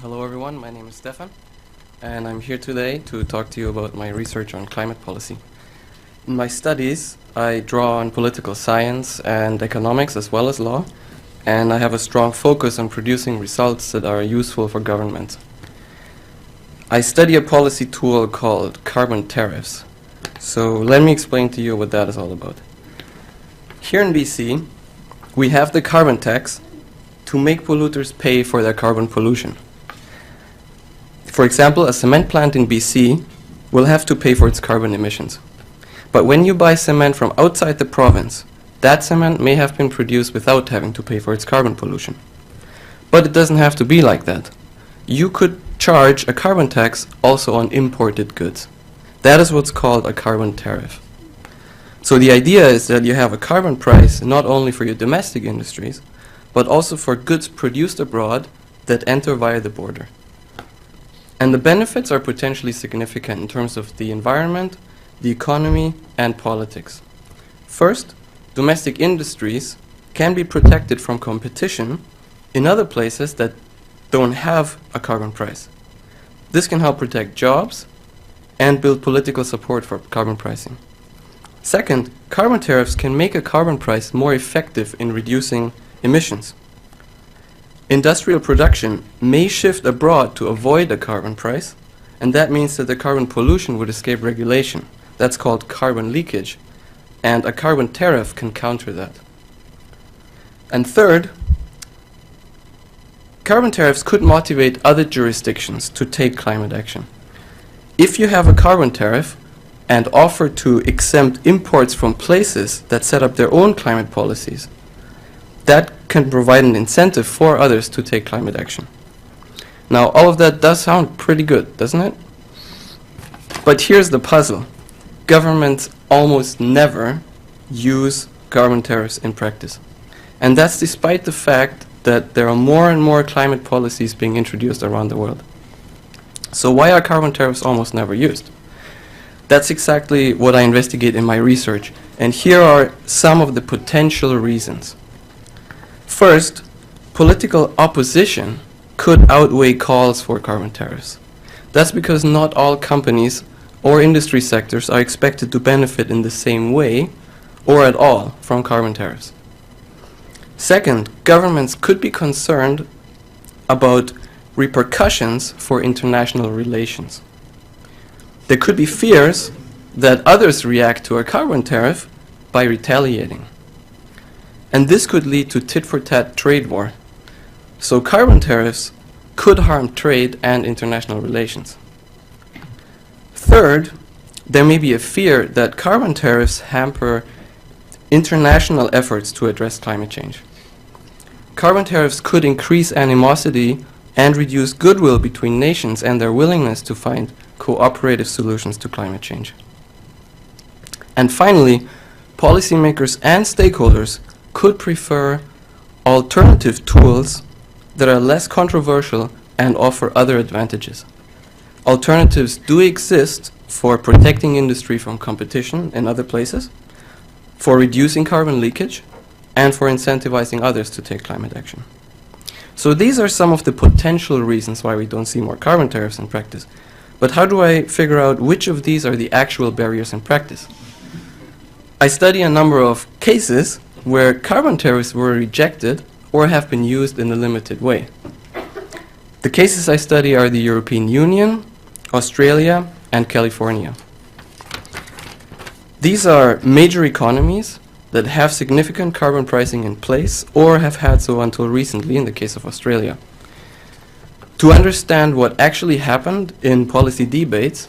Hello everyone, my name is Stefan, and I'm here today to talk to you about my research on climate policy. In my studies, I draw on political science and economics as well as law, and I have a strong focus on producing results that are useful for government. I study a policy tool called carbon tariffs. So let me explain to you what that is all about. Here in BC, we have the carbon tax to make polluters pay for their carbon pollution. For example, a cement plant in BC will have to pay for its carbon emissions. But when you buy cement from outside the province, that cement may have been produced without having to pay for its carbon pollution. But it doesn't have to be like that. You could charge a carbon tax also on imported goods. That is what's called a carbon tariff. So the idea is that you have a carbon price not only for your domestic industries, but also for goods produced abroad that enter via the border. And the benefits are potentially significant in terms of the environment, the economy, and politics. First, domestic industries can be protected from competition in other places that don't have a carbon price. This can help protect jobs and build political support for carbon pricing. Second, carbon tariffs can make a carbon price more effective in reducing emissions. Industrial production may shift abroad to avoid a carbon price, and that means that the carbon pollution would escape regulation. That's called carbon leakage, and a carbon tariff can counter that. And third, carbon tariffs could motivate other jurisdictions to take climate action. If you have a carbon tariff and offer to exempt imports from places that set up their own climate policies, that can provide an incentive for others to take climate action. Now, all of that does sound pretty good, doesn't it? But here's the puzzle. Governments almost never use carbon tariffs in practice. And that's despite the fact that there are more and more climate policies being introduced around the world. So why are carbon tariffs almost never used? That's exactly what I investigate in my research. And here are some of the potential reasons. First, political opposition could outweigh calls for carbon tariffs. That's because not all companies or industry sectors are expected to benefit in the same way or at all from carbon tariffs. Second, governments could be concerned about repercussions for international relations. There could be fears that others react to a carbon tariff by retaliating. And this could lead to tit-for-tat trade war. So carbon tariffs could harm trade and international relations. Third, there may be a fear that carbon tariffs hamper international efforts to address climate change. Carbon tariffs could increase animosity and reduce goodwill between nations and their willingness to find cooperative solutions to climate change. And finally, policymakers and stakeholders could prefer alternative tools that are less controversial and offer other advantages. Alternatives do exist for protecting industry from competition in other places, for reducing carbon leakage, and for incentivizing others to take climate action. So these are some of the potential reasons why we don't see more carbon tariffs in practice. But how do I figure out which of these are the actual barriers in practice? I study a number of cases where carbon tariffs were rejected or have been used in a limited way. The cases I study are the European Union, Australia, and California. These are major economies that have significant carbon pricing in place or have had so until recently in the case of Australia. To understand what actually happened in policy debates,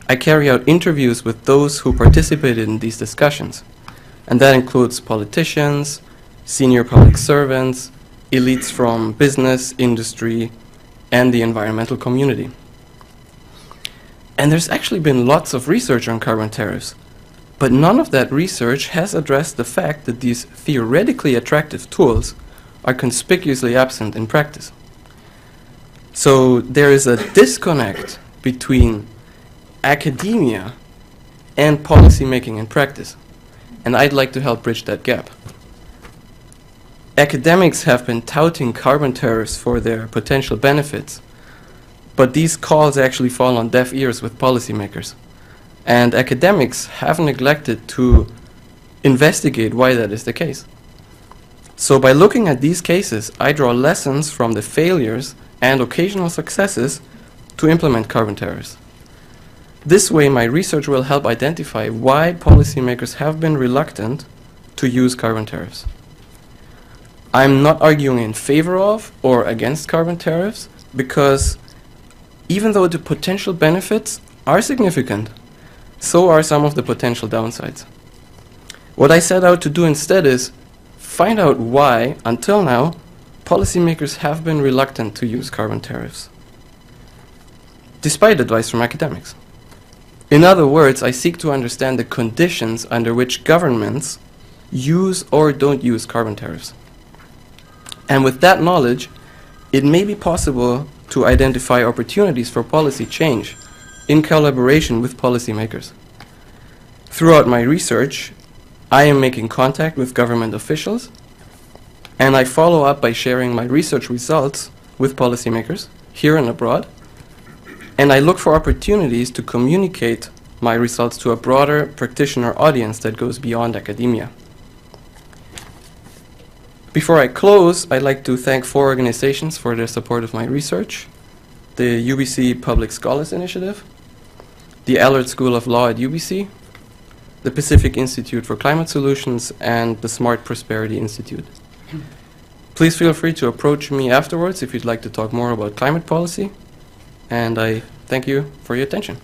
I carry out interviews with those who participated in these discussions. And that includes politicians, senior public servants, elites from business, industry, and the environmental community. And there's actually been lots of research on carbon tariffs, but none of that research has addressed the fact that these theoretically attractive tools are conspicuously absent in practice. So there is a disconnect between academia and policymaking in practice. And I'd like to help bridge that gap. Academics have been touting carbon tariffs for their potential benefits, But these calls actually fall on deaf ears with policymakers. And academics have neglected to investigate why that is the case. So by looking at these cases, I draw lessons from the failures and occasional successes to implement carbon tariffs. This way, my research will help identify why policymakers have been reluctant to use carbon tariffs. I'm not arguing in favor of or against carbon tariffs, because even though the potential benefits are significant, so are some of the potential downsides. What I set out to do instead is find out why, until now, policymakers have been reluctant to use carbon tariffs, despite advice from academics. In other words, I seek to understand the conditions under which governments use or don't use carbon tariffs. And with that knowledge, it may be possible to identify opportunities for policy change in collaboration with policymakers. Throughout my research, I am making contact with government officials, and I follow up by sharing my research results with policymakers here and abroad, and I look for opportunities to communicate my results to a broader practitioner audience that goes beyond academia. Before I close, I'd like to thank 4 organizations for their support of my research: the UBC Public Scholars Initiative, the Allard School of Law at UBC, the Pacific Institute for Climate Solutions, and the Smart Prosperity Institute. Please feel free to approach me afterwards if you'd like to talk more about climate policy, and I thank you for your attention.